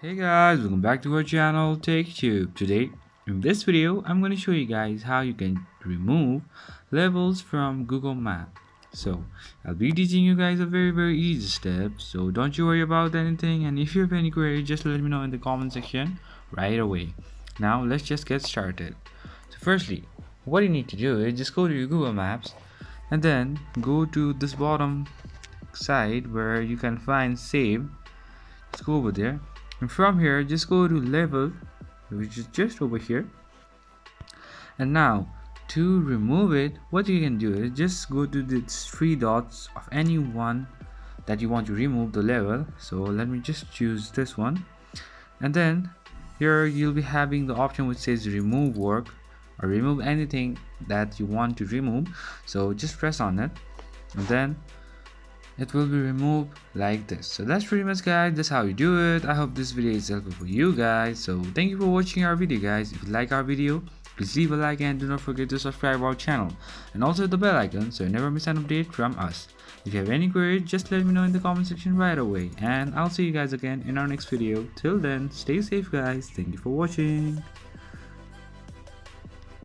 Hey guys, welcome back to our channel TechTube. Today, in this video, I'm going to show you guys how you can remove levels from Google Map. So, I'll be teaching you guys a very easy step. So, don't you worry about anything. And if you have any query, just let me know in the comment section right away. Now, let's just get started. So, firstly, what you need to do is just go to your Google Maps and then go to this bottom side where you can find save. Just go over there, and from here just go to level, which is just over here. And now to remove it, what you can do is just go to the three dots of any one that you want to remove the level. So let me just choose this one, and then here you'll be having the option which says remove work or remove anything that you want to remove. So just press on it, and then it will be removed like this. So that's pretty much, guys, that's how you do it. I hope this video is helpful for you guys. So thank you for watching our video, guys. If you like our video, please leave a like and do not forget to subscribe our channel and also hit the bell icon so you never miss an update from us. If you have any queries, just let me know in the comment section right away, and I'll see you guys again in our next video. Till then, stay safe, guys. Thank you for watching.